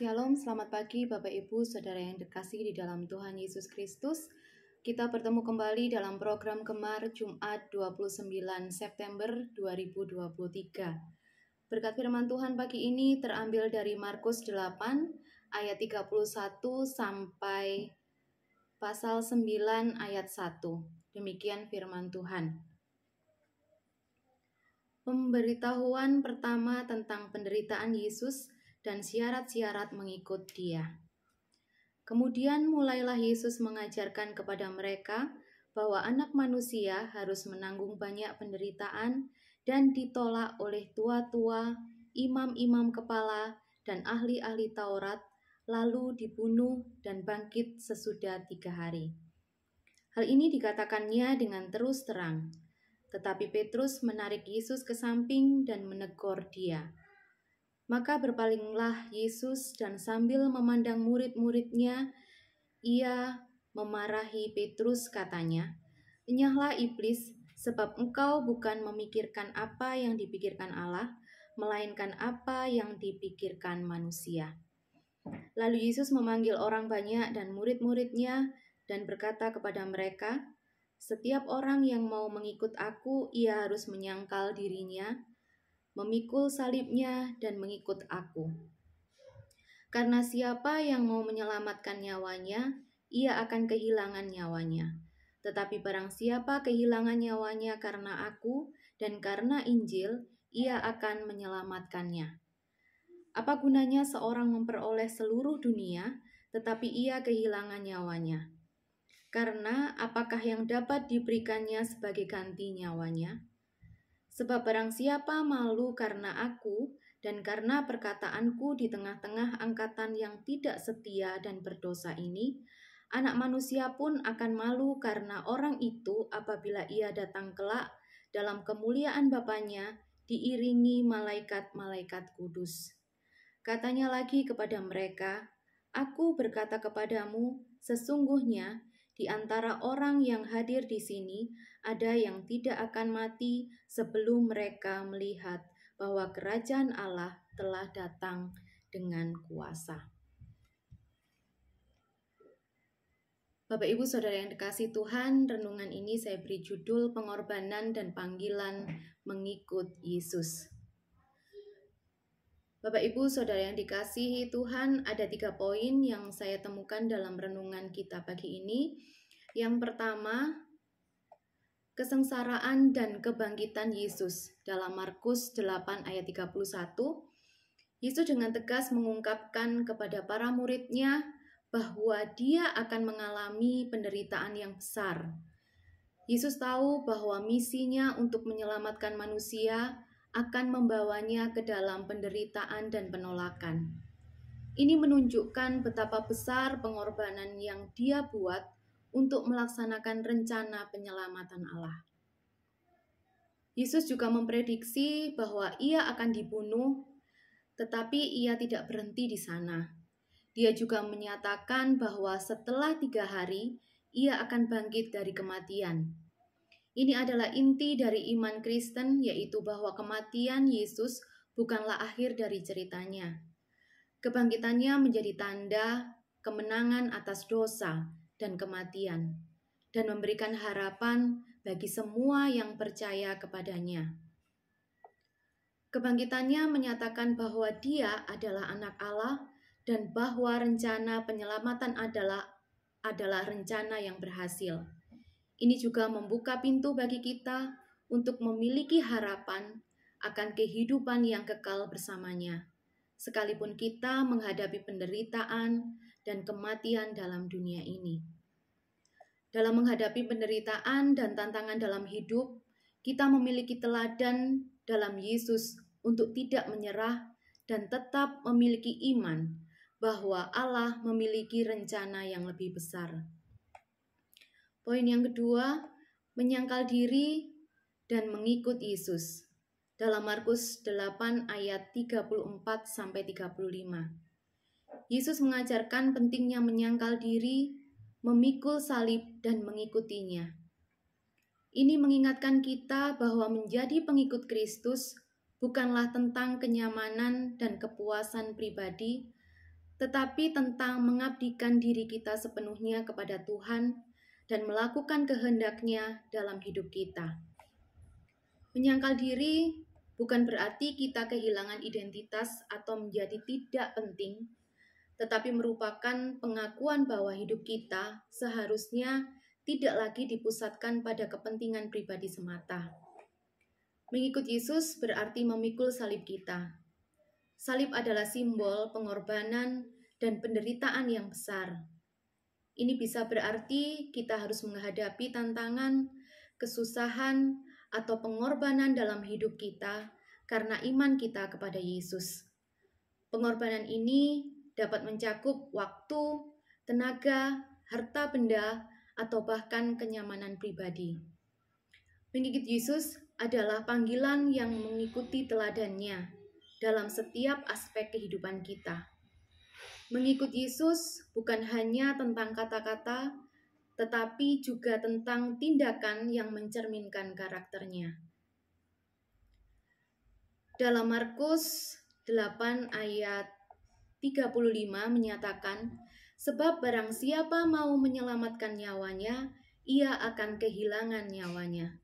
Shalom, selamat pagi Bapak Ibu, Saudara yang terkasih di dalam Tuhan Yesus Kristus. Kita bertemu kembali dalam program Gemar Jumat 29 September 2023. Berkat firman Tuhan pagi ini terambil dari Markus 8 ayat 31 sampai pasal 9 ayat 1. Demikian firman Tuhan. Pemberitahuan pertama tentang penderitaan Yesus dan syarat-syarat mengikut Dia. Kemudian mulailah Yesus mengajarkan kepada mereka bahwa Anak Manusia harus menanggung banyak penderitaan dan ditolak oleh tua-tua, imam-imam kepala, dan ahli-ahli Taurat, lalu dibunuh dan bangkit sesudah 3 hari. Hal ini dikatakannya dengan terus terang, tetapi Petrus menarik Yesus ke samping dan menegur dia. Maka berpalinglah Yesus dan sambil memandang murid-muridnya, ia memarahi Petrus katanya, "Enyahlah iblis, sebab engkau bukan memikirkan apa yang dipikirkan Allah, melainkan apa yang dipikirkan manusia." Lalu Yesus memanggil orang banyak dan murid-muridnya dan berkata kepada mereka, "Setiap orang yang mau mengikut aku, ia harus menyangkal dirinya, memikul salibnya dan mengikut aku. Karena siapa yang mau menyelamatkan nyawanya, ia akan kehilangan nyawanya. Tetapi barang siapa kehilangan nyawanya karena aku dan karena Injil, ia akan menyelamatkannya. Apa gunanya seorang memperoleh seluruh dunia, tetapi ia kehilangan nyawanya? Karena apakah yang dapat diberikannya sebagai ganti nyawanya? Sebab barang siapa malu karena aku dan karena perkataanku di tengah-tengah angkatan yang tidak setia dan berdosa ini, Anak Manusia pun akan malu karena orang itu apabila ia datang kelak dalam kemuliaan Bapanya diiringi malaikat-malaikat kudus. Katanya lagi kepada mereka, "Aku berkata kepadamu, sesungguhnya di antara orang yang hadir di sini ada yang tidak akan mati sebelum mereka melihat bahwa kerajaan Allah telah datang dengan kuasa." Bapak Ibu Saudara yang dikasihi Tuhan, renungan ini saya beri judul Pengorbanan dan Panggilan Mengikut Yesus. Bapak Ibu Saudara yang dikasihi Tuhan, ada 3 poin yang saya temukan dalam renungan kita pagi ini. Yang pertama, kesengsaraan dan kebangkitan Yesus. Dalam Markus 8 ayat 31, Yesus dengan tegas mengungkapkan kepada para muridnya bahwa dia akan mengalami penderitaan yang besar. Yesus tahu bahwa misinya untuk menyelamatkan manusia akan membawanya ke dalam penderitaan dan penolakan. Ini menunjukkan betapa besar pengorbanan yang dia buat untuk melaksanakan rencana penyelamatan Allah. Yesus juga memprediksi bahwa ia akan dibunuh, tetapi ia tidak berhenti di sana. Dia juga menyatakan bahwa setelah 3 hari, ia akan bangkit dari kematian. Ini adalah inti dari iman Kristen, yaitu bahwa kematian Yesus bukanlah akhir dari ceritanya. Kebangkitannya menjadi tanda kemenangan atas dosa dan kematian, dan memberikan harapan bagi semua yang percaya kepadanya. Kebangkitannya menyatakan bahwa Dia adalah anak Allah dan bahwa rencana penyelamatan adalah rencana yang berhasil. Ini juga membuka pintu bagi kita untuk memiliki harapan akan kehidupan yang kekal bersamanya, sekalipun kita menghadapi penderitaan dan kematian dalam dunia ini. Dalam menghadapi penderitaan dan tantangan dalam hidup, kita memiliki teladan dalam Yesus untuk tidak menyerah dan tetap memiliki iman bahwa Allah memiliki rencana yang lebih besar. Poin yang kedua, menyangkal diri dan mengikut Yesus. Dalam Markus 8 ayat 34-35. Yesus mengajarkan pentingnya menyangkal diri, memikul salib dan mengikutinya. Ini mengingatkan kita bahwa menjadi pengikut Kristus bukanlah tentang kenyamanan dan kepuasan pribadi, tetapi tentang mengabdikan diri kita sepenuhnya kepada Tuhan dan melakukan kehendak-Nya dalam hidup kita. Menyangkal diri bukan berarti kita kehilangan identitas atau menjadi tidak penting, tetapi merupakan pengakuan bahwa hidup kita seharusnya tidak lagi dipusatkan pada kepentingan pribadi semata. Mengikut Yesus berarti memikul salib kita. Salib adalah simbol pengorbanan dan penderitaan yang besar. Ini bisa berarti kita harus menghadapi tantangan, kesusahan, atau pengorbanan dalam hidup kita karena iman kita kepada Yesus. Pengorbanan ini dapat mencakup waktu, tenaga, harta benda, atau bahkan kenyamanan pribadi. Mengikut Yesus adalah panggilan yang mengikuti teladannya dalam setiap aspek kehidupan kita. Mengikut Yesus bukan hanya tentang kata-kata, tetapi juga tentang tindakan yang mencerminkan karakternya. Dalam Markus 8 ayat 35 menyatakan, sebab barang siapa mau menyelamatkan nyawanya, ia akan kehilangan nyawanya.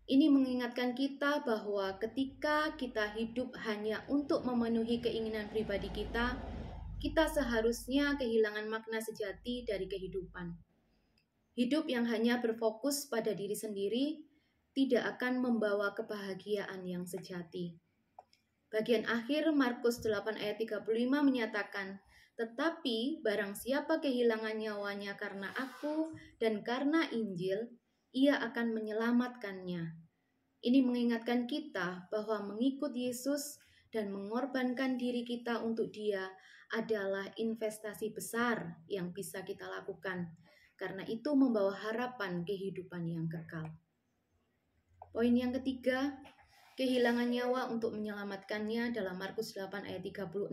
Ini mengingatkan kita bahwa ketika kita hidup hanya untuk memenuhi keinginan pribadi kita seharusnya kehilangan makna sejati dari kehidupan. Hidup yang hanya berfokus pada diri sendiri tidak akan membawa kebahagiaan yang sejati. Bagian akhir Markus 8 ayat 35 menyatakan, tetapi barang siapa kehilangan nyawanya karena aku dan karena Injil, ia akan menyelamatkannya. Ini mengingatkan kita bahwa mengikut Yesus dan mengorbankan diri kita untuk Dia adalah investasi besar yang bisa kita lakukan, karena itu membawa harapan kehidupan yang kekal. Poin yang ketiga, kehilangan nyawa untuk menyelamatkannya dalam Markus 8 ayat 36.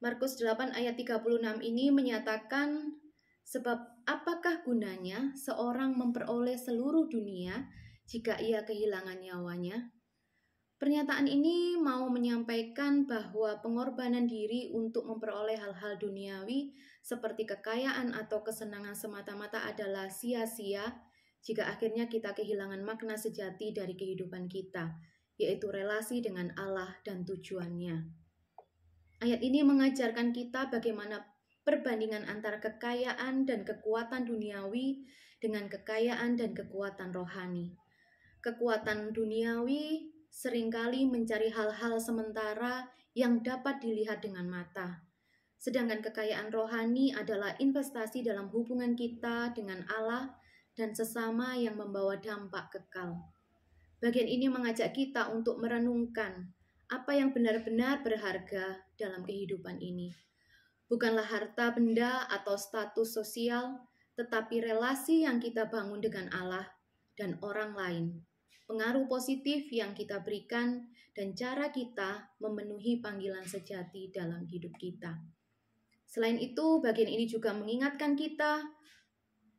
Markus 8 ayat 36 ini menyatakan, sebab apakah gunanya seorang memperoleh seluruh dunia jika ia kehilangan nyawanya? Pernyataan ini mau menyampaikan bahwa pengorbanan diri untuk memperoleh hal-hal duniawi seperti kekayaan atau kesenangan semata-mata adalah sia-sia jika akhirnya kita kehilangan makna sejati dari kehidupan kita, yaitu relasi dengan Allah dan tujuannya. Ayat ini mengajarkan kita bagaimana perbandingan antara kekayaan dan kekuatan duniawi dengan kekayaan dan kekuatan rohani. Kekuatan duniawi seringkali mencari hal-hal sementara yang dapat dilihat dengan mata. Sedangkan kekayaan rohani adalah investasi dalam hubungan kita dengan Allah dan sesama yang membawa dampak kekal. Bagian ini mengajak kita untuk merenungkan apa yang benar-benar berharga dalam kehidupan ini. Bukanlah harta benda atau status sosial, tetapi relasi yang kita bangun dengan Allah dan orang lain. Pengaruh positif yang kita berikan, dan cara kita memenuhi panggilan sejati dalam hidup kita. Selain itu, bagian ini juga mengingatkan kita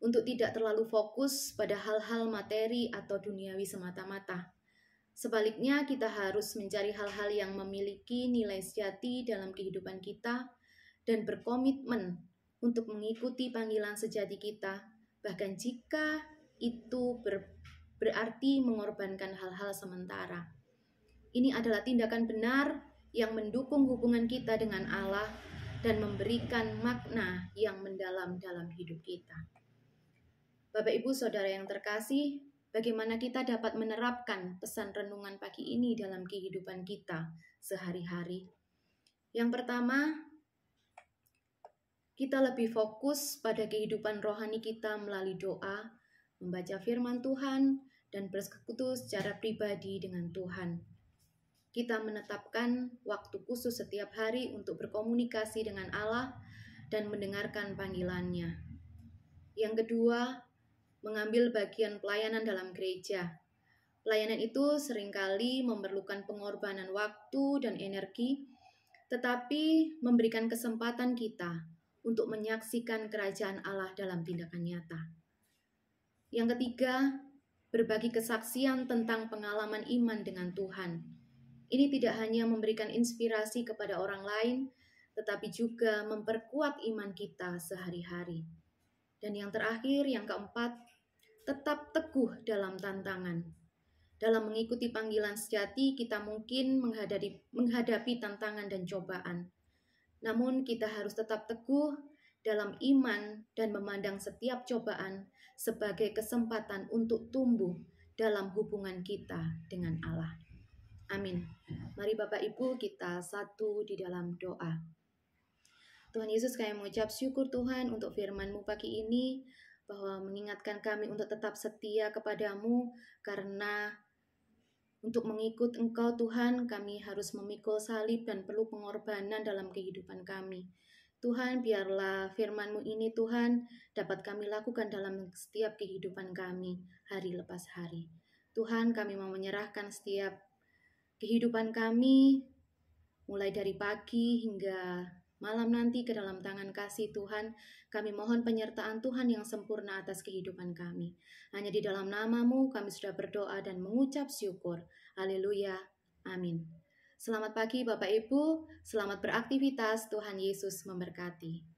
untuk tidak terlalu fokus pada hal-hal materi atau duniawi semata-mata. Sebaliknya, kita harus mencari hal-hal yang memiliki nilai sejati dalam kehidupan kita dan berkomitmen untuk mengikuti panggilan sejati kita, bahkan jika itu berarti mengorbankan hal-hal sementara. Ini adalah tindakan benar yang mendukung hubungan kita dengan Allah dan memberikan makna yang mendalam dalam hidup kita. Bapak, Ibu, Saudara yang terkasih, bagaimana kita dapat menerapkan pesan renungan pagi ini dalam kehidupan kita sehari-hari? Yang pertama, kita lebih fokus pada kehidupan rohani kita melalui doa, membaca firman Tuhan, dan bersekutu secara pribadi dengan Tuhan. Kita menetapkan waktu khusus setiap hari untuk berkomunikasi dengan Allah dan mendengarkan panggilan-Nya. Yang kedua, mengambil bagian pelayanan dalam gereja. Pelayanan itu seringkali memerlukan pengorbanan waktu dan energi, tetapi memberikan kesempatan kita untuk menyaksikan kerajaan Allah dalam tindakan nyata. Yang ketiga, berbagi kesaksian tentang pengalaman iman dengan Tuhan. Ini tidak hanya memberikan inspirasi kepada orang lain, tetapi juga memperkuat iman kita sehari-hari. Dan yang terakhir, yang keempat, tetap teguh dalam tantangan. Dalam mengikuti panggilan sejati, kita mungkin menghadapi tantangan dan cobaan. Namun kita harus tetap teguh dalam iman dan memandang setiap cobaan sebagai kesempatan untuk tumbuh dalam hubungan kita dengan Allah. Amin. Mari Bapak Ibu kita satu di dalam doa. Tuhan Yesus, kami mengucap syukur Tuhan untuk firman-Mu pagi ini, bahwa mengingatkan kami untuk tetap setia kepadamu, karena untuk mengikut Engkau Tuhan, kami harus memikul salib dan perlu pengorbanan dalam kehidupan kami. Tuhan, biarlah firman-Mu ini Tuhan dapat kami lakukan dalam setiap kehidupan kami, hari lepas hari. Tuhan, kami mau menyerahkan setiap kehidupan kami, mulai dari pagi hingga malam nanti ke dalam tangan kasih Tuhan. Kami mohon penyertaan Tuhan yang sempurna atas kehidupan kami. Hanya di dalam nama-Mu kami sudah berdoa dan mengucap syukur. Haleluya. Amin. Selamat pagi Bapak Ibu, selamat beraktivitas. Tuhan Yesus memberkati.